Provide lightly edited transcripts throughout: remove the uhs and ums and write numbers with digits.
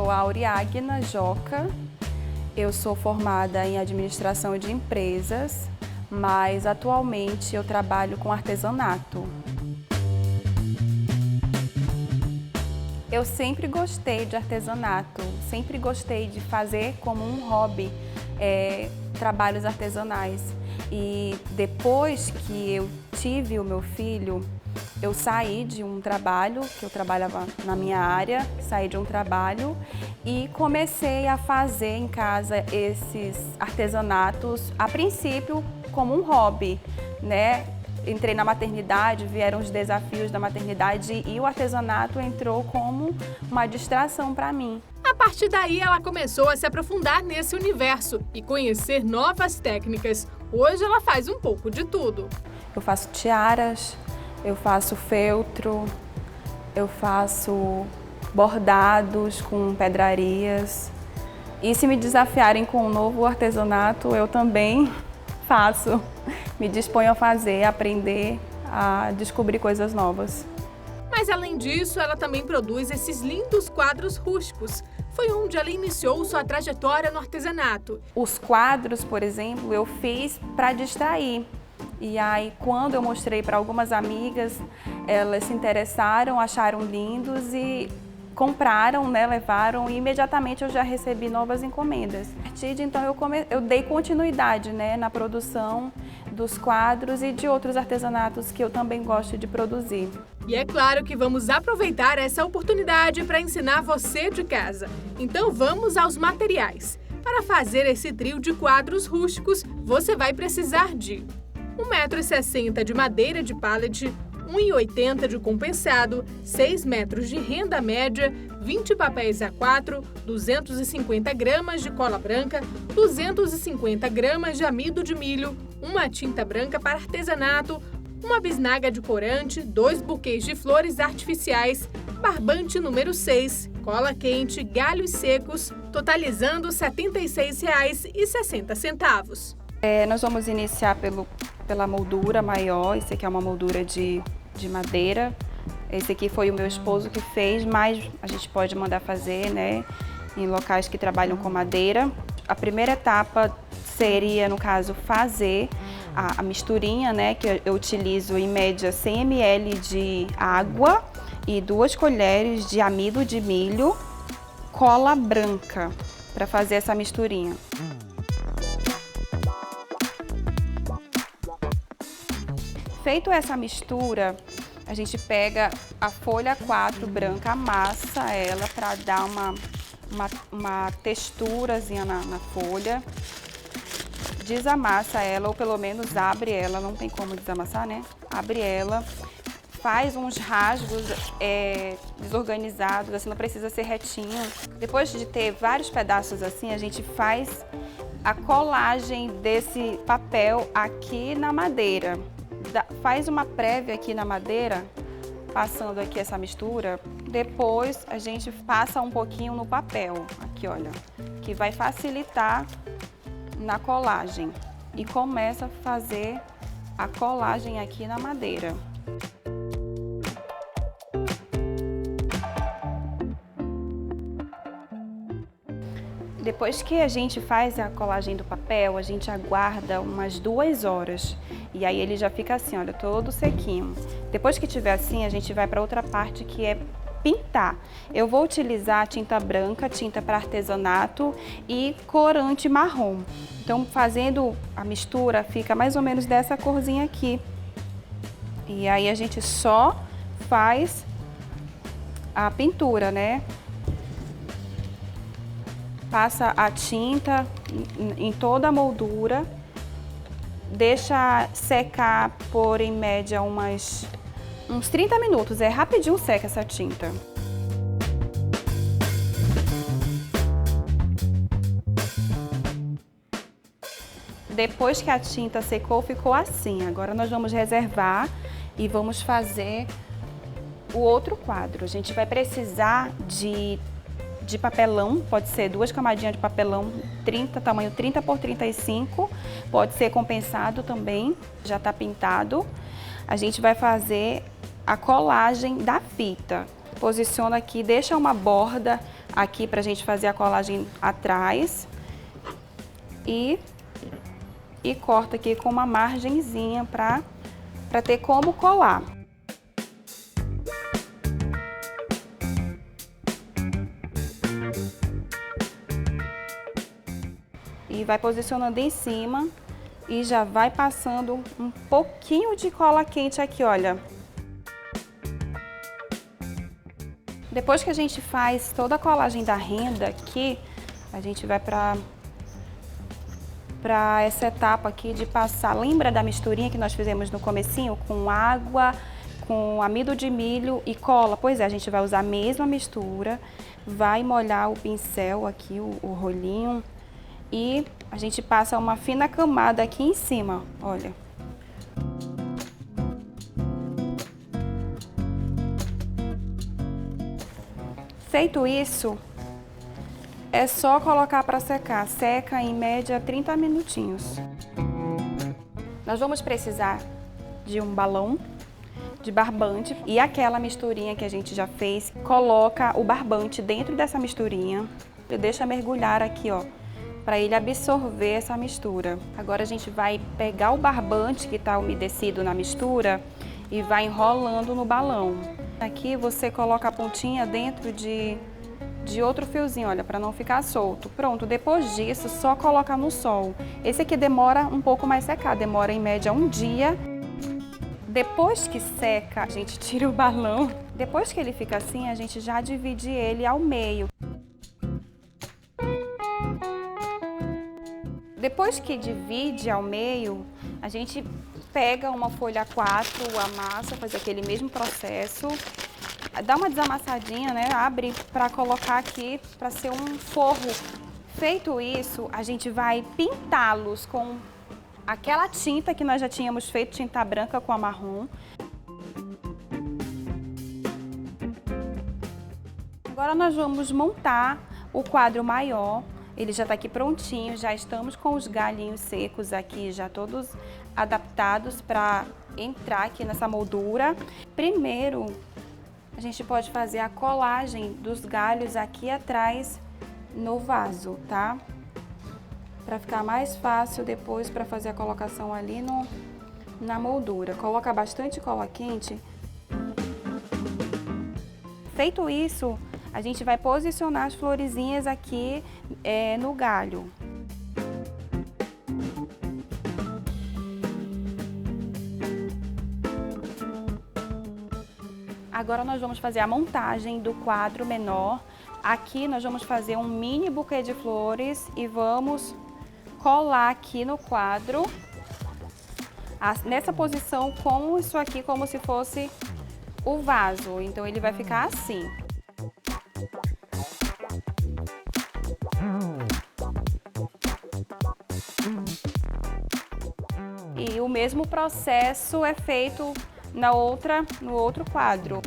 sou a Auriagna Joca, eu sou formada em administração de empresas, mas atualmente eu trabalho com artesanato. Eu sempre gostei de artesanato, sempre gostei de fazer como um hobby trabalhos artesanais. E depois que eu tive o meu filho, eu saí de um trabalho, que eu trabalhava na minha área, saí de um trabalho e comecei a fazer em casa esses artesanatos, a princípio como um hobby, né? Entrei na maternidade, vieram os desafios da maternidade e o artesanato entrou como uma distração para mim. A partir daí, ela começou a se aprofundar nesse universo e conhecer novas técnicas. Hoje ela faz um pouco de tudo. Eu faço tiaras, eu faço feltro, eu faço bordados com pedrarias. E se me desafiarem com um novo artesanato, eu também faço. Me disponho a fazer, a aprender, a descobrir coisas novas. Mas além disso, ela também produz esses lindos quadros rústicos. Foi onde ela iniciou sua trajetória no artesanato. Os quadros, por exemplo, eu fiz para distrair. E aí, quando eu mostrei para algumas amigas, elas se interessaram, acharam lindos e compraram, né, levaram, e imediatamente eu já recebi novas encomendas. A partir de então eu dei continuidade, né, na produção dos quadros e de outros artesanatos que eu também gosto de produzir. E é claro que vamos aproveitar essa oportunidade para ensinar você de casa. Então vamos aos materiais. Para fazer esse trio de quadros rústicos, você vai precisar de 1,60 m de madeira de pallet, 1,80 m de compensado, 6 metros de renda média, 20 papéis A4, 250 gramas de cola branca, 250 gramas de amido de milho, uma tinta branca para artesanato, uma bisnaga de corante, 2 buquês de flores artificiais, barbante número 6, cola quente, galhos secos, totalizando R$ 76,60. Nós vamos iniciar pela moldura maior. Esse aqui é uma moldura de madeira. Esse aqui foi o meu esposo que fez, mas a gente pode mandar fazer, né, em locais que trabalham com madeira. A primeira etapa seria, no caso, fazer a misturinha, né, que eu utilizo em média 100 ml de água e 2 colheres de amido de milho, cola branca, para fazer essa misturinha. Feito essa mistura, a gente pega a folha 4 branca, amassa ela para dar uma texturazinha na folha, desamassa ela, ou pelo menos abre ela, não tem como desamassar, né? Abre ela, faz uns rasgos desorganizados, assim, não precisa ser retinho. Depois de ter vários pedaços assim, a gente faz a colagem desse papel aqui na madeira. Faz uma prévia aqui na madeira, passando aqui essa mistura. Depois a gente passa um pouquinho no papel, aqui olha, que vai facilitar na colagem. E começa a fazer a colagem aqui na madeira. Depois que a gente faz a colagem do papel, a gente aguarda umas 2 horas. E aí ele já fica assim, olha, todo sequinho. Depois que tiver assim, a gente vai para outra parte que é pintar. Eu vou utilizar tinta branca, tinta para artesanato e corante marrom. Então, fazendo a mistura, fica mais ou menos dessa corzinha aqui. E aí a gente só faz a pintura, né? Passa a tinta em toda a moldura, deixa secar por, em média, uns 30 minutos. É rapidinho seca essa tinta. Depois que a tinta secou, ficou assim. Agora nós vamos reservar e vamos fazer o outro quadro. A gente vai precisar de papelão, pode ser 2 camadinhas de papelão, tamanho 30 por 35, pode ser compensado também, já está pintado. A gente vai fazer a colagem da fita. Posiciona aqui, deixa uma borda aqui pra gente fazer a colagem atrás e corta aqui com uma margenzinha pra ter como colar. E vai posicionando em cima e já vai passando um pouquinho de cola quente aqui, olha. Depois que a gente faz toda a colagem da renda aqui, a gente vai para essa etapa aqui de passar. Lembra da misturinha que nós fizemos no comecinho? Com água, com amido de milho e cola? Pois é, a gente vai usar a mesma mistura, vai molhar o pincel aqui, o rolinho, e a gente passa uma fina camada aqui em cima, olha. Feito isso, é só colocar para secar. Seca em média 30 minutinhos. Nós vamos precisar de um balão de barbante e aquela misturinha que a gente já fez. Coloca o barbante dentro dessa misturinha e deixa mergulhar aqui, ó, para ele absorver essa mistura. Agora a gente vai pegar o barbante que está umedecido na mistura e vai enrolando no balão. Aqui você coloca a pontinha dentro de outro fiozinho, olha, para não ficar solto. Pronto, depois disso, só colocar no sol. Esse aqui demora um pouco mais secar, demora em média um dia. Depois que seca, a gente tira o balão. Depois que ele fica assim, a gente já divide ele ao meio. Depois que divide ao meio, a gente pega uma folha A4, amassa, faz aquele mesmo processo, dá uma desamassadinha, né? Abre para colocar aqui para ser um forro. Feito isso, a gente vai pintá-los com aquela tinta que nós já tínhamos feito, tinta branca com a marrom. Agora nós vamos montar o quadro maior. Ele já está aqui prontinho, já estamos com os galhinhos secos aqui, já todos adaptados para entrar aqui nessa moldura. Primeiro, a gente pode fazer a colagem dos galhos aqui atrás no vaso, tá? Para ficar mais fácil depois para fazer a colocação ali na moldura. Coloca bastante cola quente. Feito isso, a gente vai posicionar as florezinhas aqui no galho. Agora nós vamos fazer a montagem do quadro menor. Aqui nós vamos fazer um mini buquê de flores e vamos colar aqui no quadro, nessa posição, com isso aqui como se fosse o vaso. Então ele vai ficar assim. E o mesmo processo é feito no outro quadro.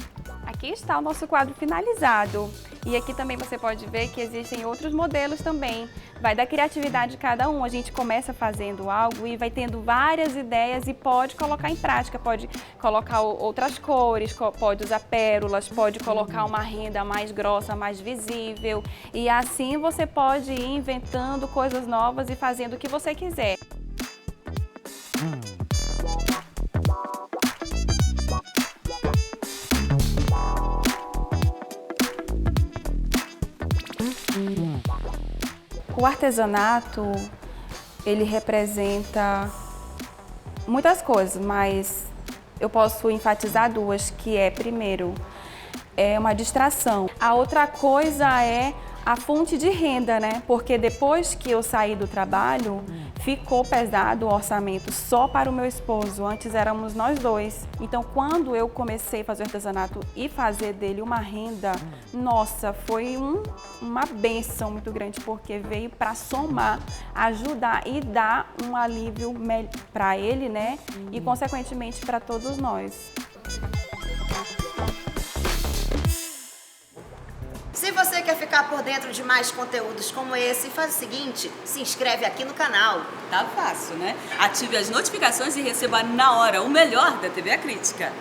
Aqui está o nosso quadro finalizado. E aqui também você pode ver que existem outros modelos também. Vai da criatividade de cada um. A gente começa fazendo algo e vai tendo várias ideias e pode colocar em prática. Pode colocar outras cores, pode usar pérolas, pode colocar uma renda mais grossa, mais visível. E assim você pode ir inventando coisas novas e fazendo o que você quiser. O artesanato, ele representa muitas coisas, mas eu posso enfatizar duas, que é, primeiro, é uma distração. A outra coisa é a fonte de renda, né? Porque depois que eu saí do trabalho, ficou pesado o orçamento só para o meu esposo. Antes éramos nós dois. Então, quando eu comecei a fazer artesanato e fazer dele uma renda, nossa, foi uma bênção muito grande, porque veio para somar, ajudar e dar um alívio para ele, né? E, consequentemente, para todos nós. Se você quer ficar por dentro de mais conteúdos como esse, faz o seguinte, se inscreve aqui no canal. Tá fácil, né? Ative as notificações e receba na hora o melhor da TV A Crítica.